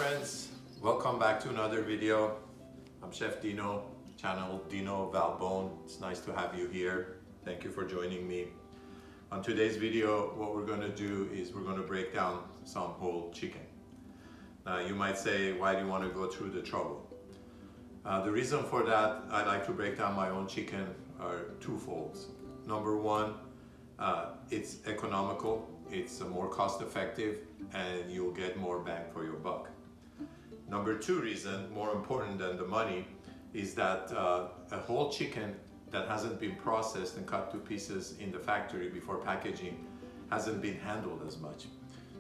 friends, welcome back to another video. I'm Chef Dino, channel Dino Valbone. It's nice to have you here. Thank you for joining me. On today's video, what we're going to do is we're going to break down some whole chicken. Now you might say, why do you want to go through the trouble? The reason for that, I like to break down my own chicken are twofold. Number one, it's economical, it's more cost effective, and you'll get more bang for your buck. Number two reason, more important than the money, is that a whole chicken that hasn't been processed and cut to pieces in the factory before packaging hasn't been handled as much.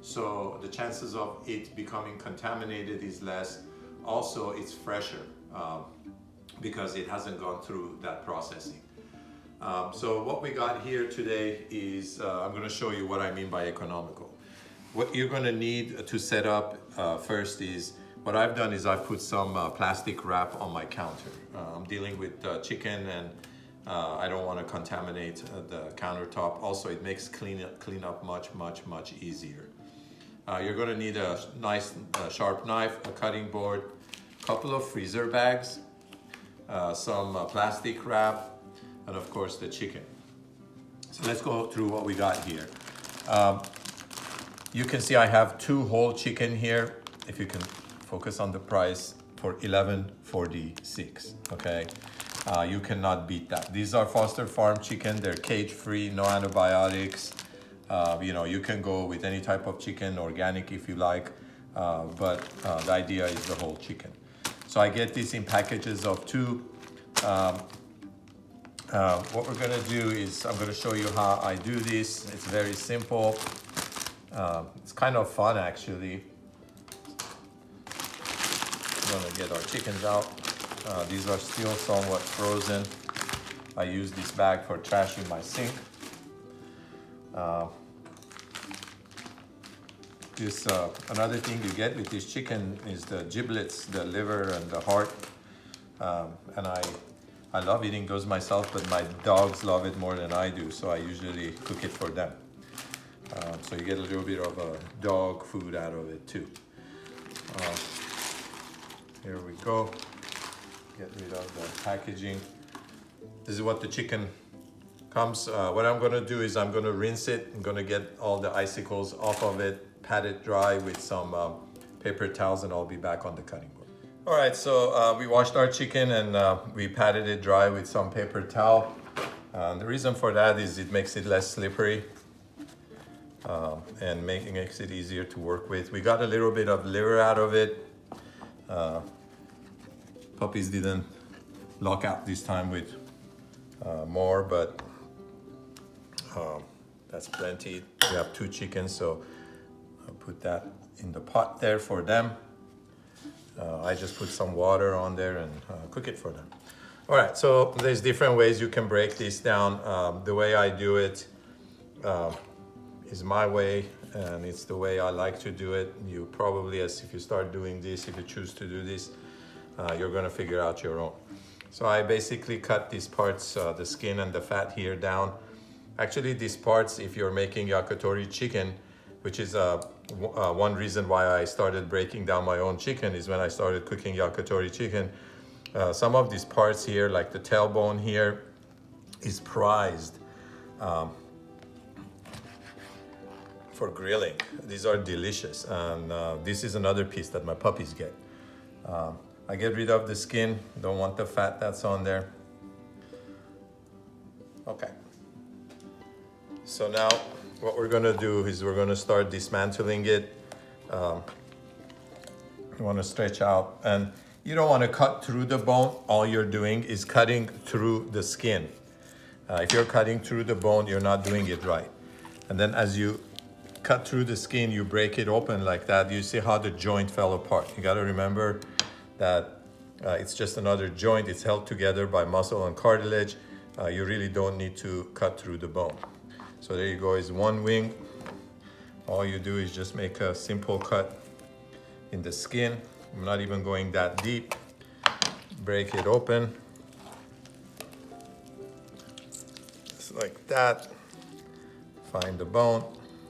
So the chances of it becoming contaminated is less. Also, it's fresher because it hasn't gone through that processing. So what we got here today is, I'm going to show you what I mean by economical. What you're going to need to set up first is, what I've done is I've put some plastic wrap on my counter. I'm dealing with chicken and I don't want to contaminate the countertop. Also, it makes clean up much easier. You're going to need a nice sharp knife, a cutting board, a couple of freezer bags, some plastic wrap, and of course the chicken. So let's go through what we got here. You can see I have two whole chicken here. If you can focus on the price, for $11.46. Okay, you cannot beat that. These are Foster Farm chicken. They're cage free, no antibiotics. You know, you can go with any type of chicken, organic if you like, but the idea is the whole chicken. So I get this in packages of two. What we're gonna do is I'm gonna show you how I do this. It's very simple. It's kind of fun actually. We're gonna get our chickens out. These are still somewhat frozen. I use this bag for trashing my sink. Another thing you get with this chicken is the giblets, the liver and the heart. And I love eating those myself, but my dogs love it more than I do, so I usually cook it for them. So you get a little bit of a dog food out of it too. Here we go. Get rid of the packaging. This is what the chicken comes. What I'm gonna do is I'm gonna rinse it. I'm gonna get all the icicles off of it, pat it dry with some paper towels, and I'll be back on the cutting board. All right, so we washed our chicken and we patted it dry with some paper towel. The reason for that is it makes it less slippery and makes it easier to work with. We got a little bit of liver out of it. Puppies didn't lock out this time with more, but that's plenty. We have two chickens, so I'll put that in the pot there for them. I just put some water on there and cook it for them. All right, so there's different ways you can break this down. The way I do it is my way, and it's the way I like to do it. You probably, if you start doing this, if you choose to do this, you're gonna figure out your own. So I basically cut these parts, the skin and the fat here down. Actually, these parts, if you're making yakitori chicken, which is one reason why I started breaking down my own chicken, is when I started cooking yakitori chicken. Some of these parts here, like the tailbone here, is prized for grilling. These are delicious, and this is another piece that my puppies get. I get rid of the skin, don't want the fat that's on there. Okay. So now what we're gonna do is we're gonna start dismantling it. You wanna stretch out, and you don't wanna cut through the bone. All you're doing is cutting through the skin. If you're cutting through the bone, you're not doing it right. And then as you cut through the skin, you break it open like that. You see how the joint fell apart. You gotta remember that it's just another joint. It's held together by muscle and cartilage. You really don't need to cut through the bone. So there you go, is one wing. All you do is just make a simple cut in the skin. I'm not even going that deep. Break it open. Just like that. Find the bone,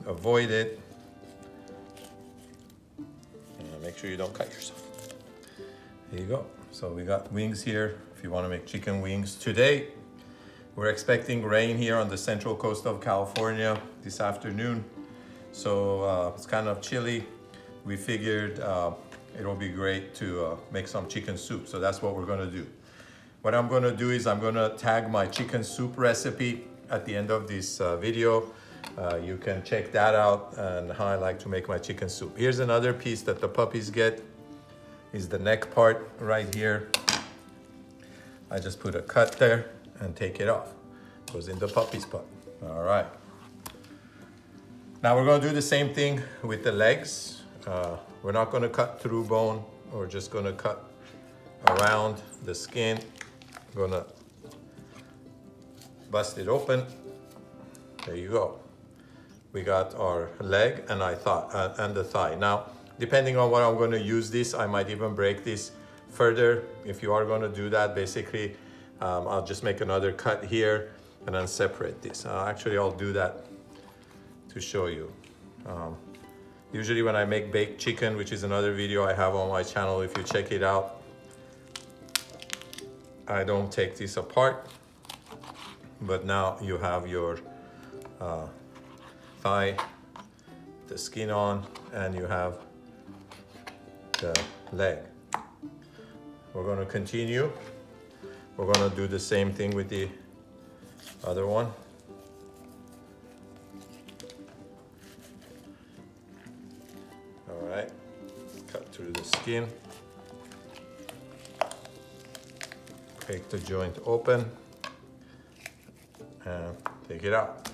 avoid it. make sure you don't cut yourself. There you go. So we got wings here if you want to make chicken wings. Today, we're expecting rain here on the central coast of California this afternoon. So it's kind of chilly. We figured it'll be great to make some chicken soup. So that's what we're gonna do. What I'm gonna do is I'm gonna tag my chicken soup recipe at the end of this video. You can check that out and how I like to make my chicken soup. Here's another piece that the puppies get, is the neck part right here. I just put a cut there and take it off. Goes in the puppy's pot. All right. Now we're gonna do the same thing with the legs. We're not gonna cut through bone. We're just gonna cut around the skin. Gonna bust it open. There you go. We got our leg and the thigh. Now, depending on what I'm gonna use this, I might even break this further. If you are gonna do that, basically, I'll just make another cut here and then separate this. Actually, I'll do that to show you. Usually when I make baked chicken, which is another video I have on my channel, if you check it out, I don't take this apart, but now you have your thigh, the skin on, and you have the leg. We're going to continue. We're going to do the same thing with the other one. All right, cut through the skin. Take the joint open and take it out.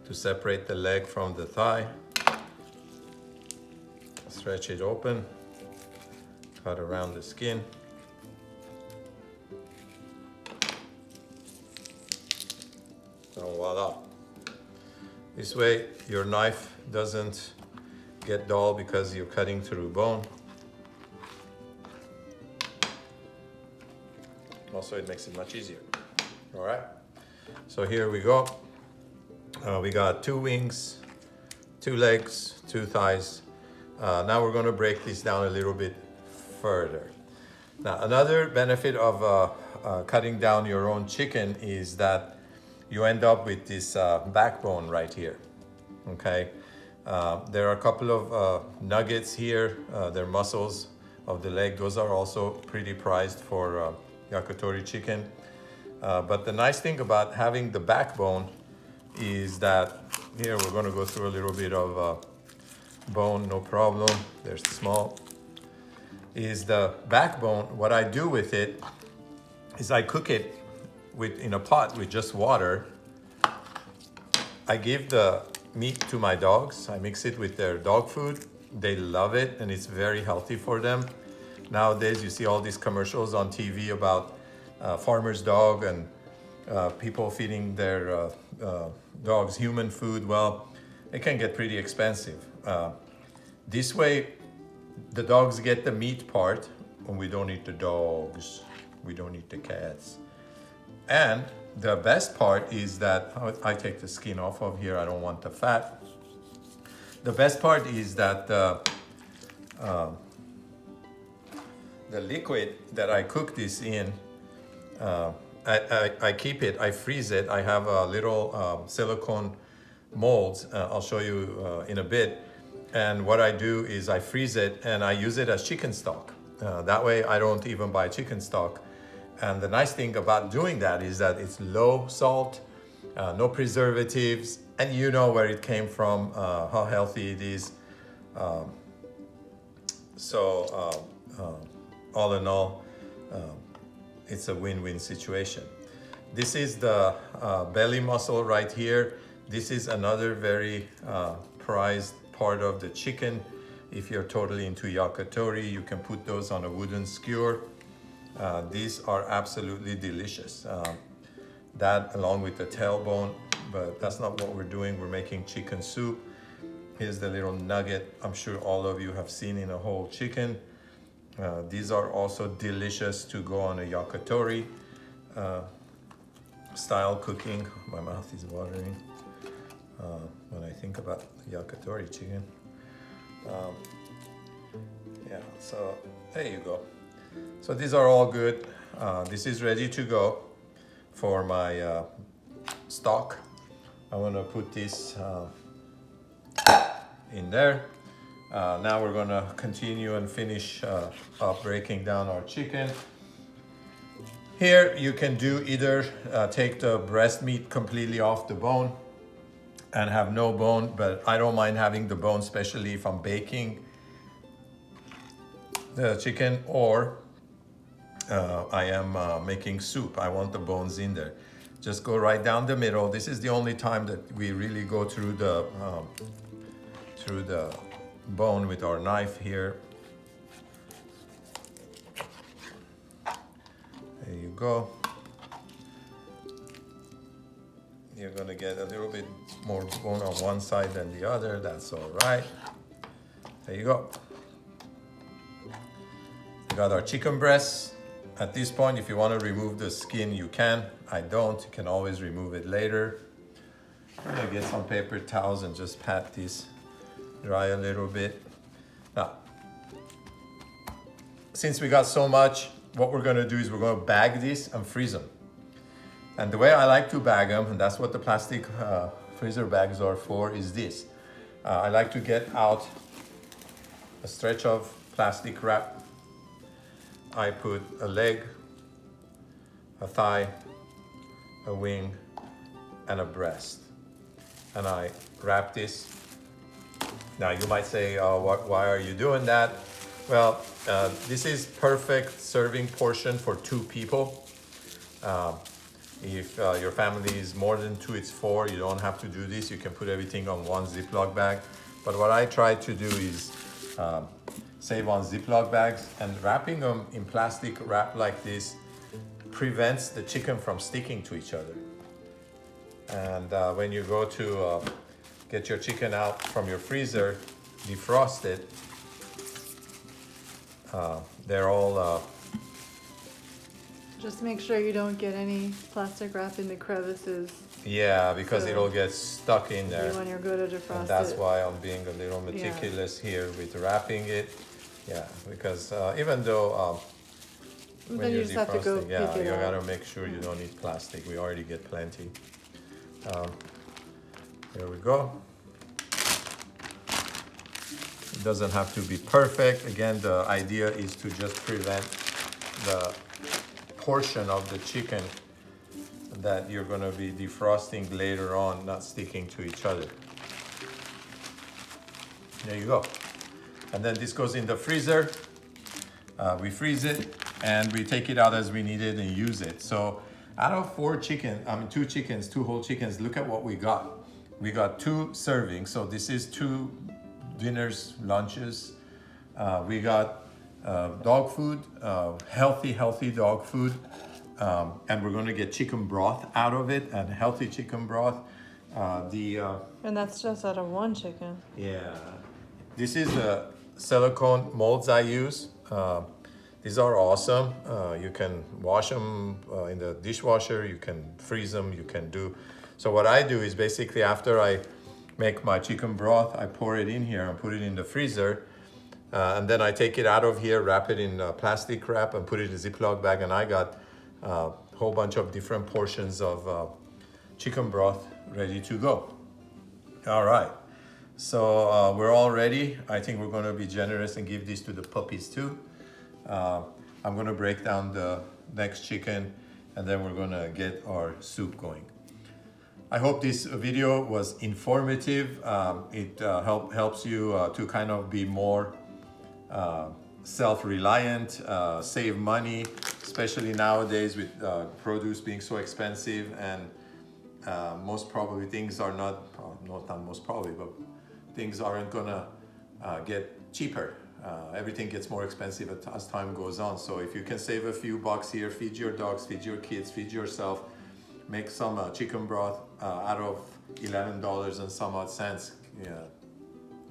To separate the leg from the thigh, stretch it open, cut around the skin. So voila. This way your knife doesn't get dull because you're cutting through bone. Also, it makes it much easier. All right, so here we go. We got 2 wings, 2 legs, 2 thighs. Now we're gonna break this down a little bit further. Now, another benefit of cutting down your own chicken is that you end up with this backbone right here, okay? There are a couple of nuggets here. They're muscles of the leg. Those are also pretty prized for yakitori chicken. But the nice thing about having the backbone is that here we're going to go through a little bit of bone, no problem. They're small. Is the backbone, what I do with it is I cook it in a pot with just water. I give the meat to my dogs. I mix it with their dog food. They love it and it's very healthy for them. Nowadays, you see all these commercials on TV about farmer's dog and people feeding their dogs human food. Well, it can get pretty expensive. This way, the dogs get the meat part, and we don't eat the dogs. We don't eat the cats. And the best part is that, I take the skin off of here, I don't want the fat. The best part is that the liquid that I cook this in, I keep it, I freeze it. I have a little silicone molds. I'll show you in a bit. And what I do is I freeze it and I use it as chicken stock. That way I don't even buy chicken stock. And the nice thing about doing that is that it's low salt, no preservatives, and you know where it came from, how healthy it is. All in all, it's a win-win situation. This is the belly muscle right here. This is another very prized part of the chicken. If you're totally into yakitori, you can put those on a wooden skewer. These are absolutely delicious. That along with the tailbone, but that's not what we're doing. We're making chicken soup. Here's the little nugget I'm sure all of you have seen in a whole chicken. These are also delicious to go on a yakitori style cooking. My mouth is watering when I think about yakitori chicken. Yeah, so there you go. So these are all good. This is ready to go for my stock. I want to put this in there. Now we're going to continue and finish up breaking down our chicken. Here you can do either take the breast meat completely off the bone and have no bone, but I don't mind having the bone, especially if I'm baking the chicken, or I am making soup. I want the bones in there. Just go right down the middle. This is the only time that we really go through the bone with our knife here. There you go. You're gonna get a little bit more bone on one side than the other. That's all right. There you go. We got our chicken breasts. At this point, if you want to remove the skin, you can. I don't. You can always remove it later. I'm gonna get some paper towels and just pat this dry a little bit. Now, since we got so much, what we're gonna do is we're gonna bag this and freeze them. And the way I like to bag them, and that's what the plastic freezer bags are for, is this. I like to get out a stretch of plastic wrap. I put a leg, a thigh, a wing, and a breast. And I wrap this. Now you might say, why are you doing that? Well, this is perfect serving portion for 2 people. If your family is more than 2, it's 4, you don't have to do this. You can put everything on one Ziploc bag. But what I try to do is save on Ziploc bags, and wrapping them in plastic wrap like this prevents the chicken from sticking to each other. And when you go to get your chicken out from your freezer, defrost it, they're all... Just make sure you don't get any plastic wrap in the crevices. Yeah, because So it'll get stuck in there. when you're good to defrost And that's it. why I'm being a little meticulous here with wrapping it. Yeah, because even though when Then you you're just have to go defrosting, yeah, pick it you up. gotta make sure you don't need plastic. We already get plenty. Here we go. It doesn't have to be perfect. Again, the idea is to just prevent the portion of the chicken that you're gonna be defrosting later on not sticking to each other. There you go. And then this goes in the freezer. We freeze it and we take it out as we need it and use it. So out of 2 chickens, 2 whole chickens, look at what we got. We got 2 servings. So this is 2 dinners, lunches. We got dog food, healthy dog food. And we're gonna get chicken broth out of it, and healthy chicken broth. And that's just out of 1 chicken. Yeah, this is the silicone molds I use. These are awesome. You can wash them in the dishwasher, you can freeze them, you can do. So what I do is basically after I make my chicken broth, I pour it in here and put it in the freezer. And then I take it out of here, wrap it in plastic wrap and put it in a Ziploc bag, and I got a whole bunch of different portions of chicken broth ready to go. All right, so we're all ready. I think we're gonna be generous and give this to the puppies too. I'm gonna break down the next chicken, and then we're gonna get our soup going. I hope this video was informative. It helps you to kind of be more self-reliant, save money, especially nowadays with produce being so expensive, and most probably things are not most probably, but things aren't gonna get cheaper. Everything gets more expensive as time goes on. So if you can save a few bucks here, feed your dogs, feed your kids, feed yourself, make some chicken broth out of $11 and some odd cents, yeah,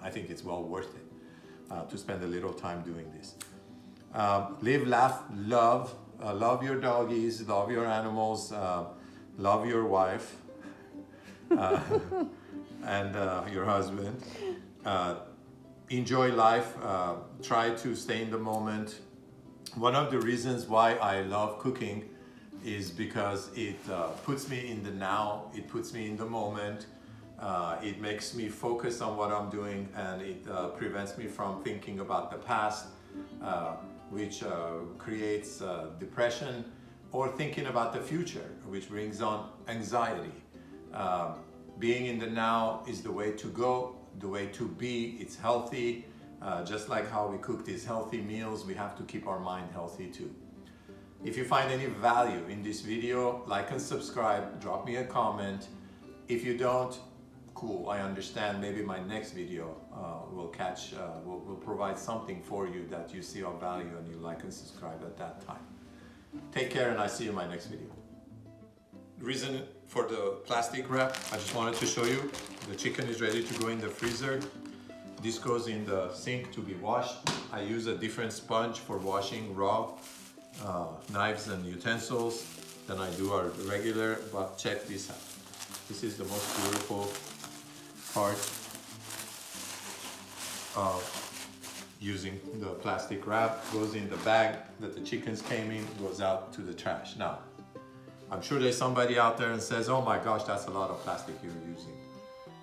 I think it's well worth it to spend a little time doing this. Live, laugh, love. Love your doggies, love your animals, love your wife and your husband. enjoy life, try to stay in the moment. One of the reasons why I love cooking is because it puts me in the now, it puts me in the moment, it makes me focus on what I'm doing, and it prevents me from thinking about the past, which creates depression, or thinking about the future, which brings on anxiety. Being in the now is the way to go, the way to be. It's healthy. Just like how we cook these healthy meals, we have to keep our mind healthy too. If you find any value in this video, like and subscribe, drop me a comment. If you don't, cool, I understand. Maybe my next video will provide something for you that you see of value and you like and subscribe at that time. Take care, and I see you in my next video. Reason for the plastic wrap, I just wanted to show you. The chicken is ready to go in the freezer. This goes in the sink to be washed. I use a different sponge for washing raw knives and utensils than I do our regular, but check this out. This is the most beautiful part of using the plastic wrap. Goes in the bag that the chickens came in, goes out to the trash. Now, I'm sure there's somebody out there and says, oh my gosh, that's a lot of plastic you're using.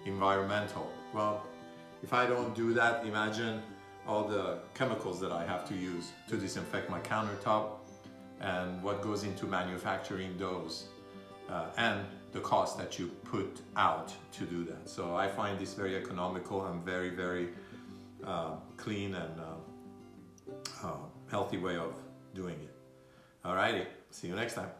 Environmental. Well, if I don't do that, imagine all the chemicals that I have to use to disinfect my countertop and what goes into manufacturing those and the cost that you put out to do that. So I find this very economical and very, very clean and healthy way of doing it. Alrighty, see you next time.